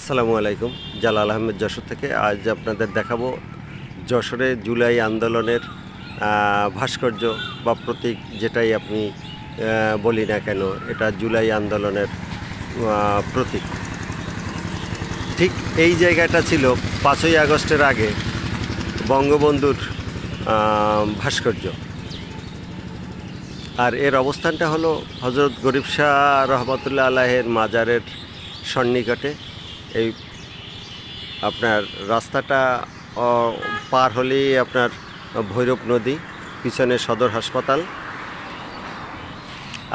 আসসালামু আলাইকুম। জালাল আহমেদ যশোর থেকে আজ আপনাদের দেখাবো যশোরে জুলাই আন্দোলনের ভাস্কর্য বা প্রতীক, যেটাই আপনি বলি না কেন, এটা জুলাই আন্দোলনের প্রতীক। ঠিক এই জায়গাটা ছিল 5ই আগস্টের আগে বঙ্গবন্ধুর ভাস্কর্য, আর এর অবস্থানটা হলো হজরত গরিব শাহ রহমতুল্লাহ আলাইহির মাজারের সন্নিকটে। এই আপনার রাস্তাটা পার হলেই আপনার ভৈরব নদী, পিছনে সদর হাসপাতাল।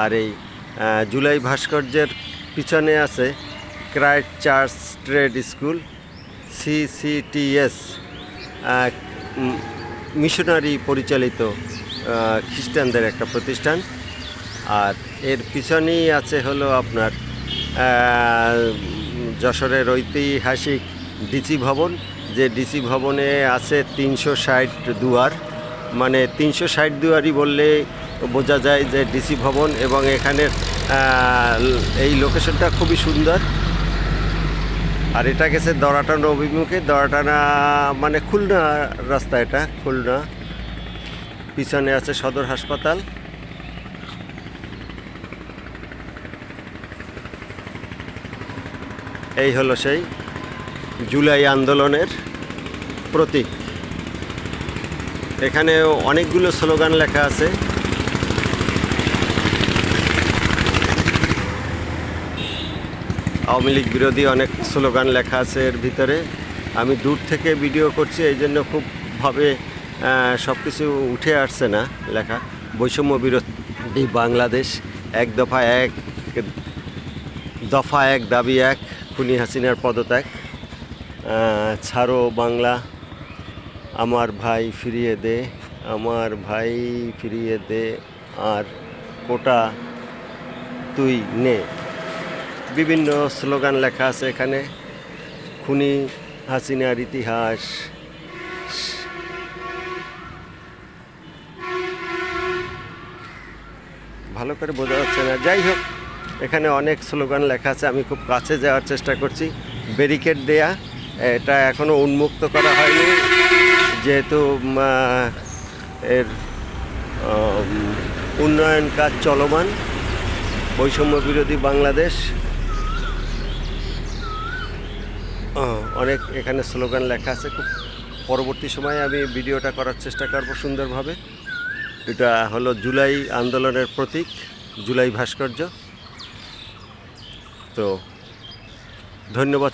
আর এই জুলাই ভাস্কর্যের পিছনে আছে Christ church trade school, CCTS, missionary পরিচালিত খ্রিস্টানদের একটা প্রতিষ্ঠান। আর এর পিছনেই আছে হলো আপনার যশোরের ঐতিহাসিক ডিসি ভবন, যে ডিসি ভবনে আছে 360 দুয়ার, মানে 360 দুয়ারই বললে বোঝা যায় যে ডিসি ভবন। এবং এখানের এই লোকেশনটা খুবই সুন্দর। আর এটা গেছে দড়াটানা অভিমুখে, দড়াটানা মানে খুলনা রাস্তা, এটা খুলনা। পিছনে আছে সদর হাসপাতাল। এই হলো সেই জুলাই আন্দোলনের প্রতীক। এখানে অনেকগুলো স্লোগান লেখা আছে। আওয়ামী লীগ বিরোধী অনেক স্লোগান লেখা আছে এর ভিতরে। আমি দূর থেকে ভিডিও করছি, এই জন্য খুবভাবে সব কিছু উঠে আসছে না লেখা। বৈষম্য বিরোধী বাংলাদেশ, এক দফা এক, দফা এক, দাবি এক, খুনি হাসিনার পদত্যাগ, ছাড়ো বাংলা, আমার ভাই ফিরিয়ে দে, আমার ভাই ফিরিয়ে দে, আর কোটা তুই নে। বিভিন্ন স্লোগান লেখা আছে এখানে। খুনি হাসিনার ইতিহাস, ভালো করে বোঝা যাচ্ছে না। যাই হোক, এখানে অনেক স্লোগান লেখা আছে। আমি খুব কাছে যাওয়ার চেষ্টা করছি। ব্যারিকেড দেয়া, এটা এখনও উন্মুক্ত করা হয়নি, যেহেতু এর উন্নয়ন কাজ চলমান। বৈষম্য বিরোধী বাংলাদেশ, অনেক এখানে স্লোগান লেখা আছে। খুব পরবর্তী সময়ে আমি ভিডিওটা করার চেষ্টা করব সুন্দরভাবে। এটা হলো জুলাই আন্দোলনের প্রতীক, জুলাই ভাস্কর্য। তো ধন্যবাদ।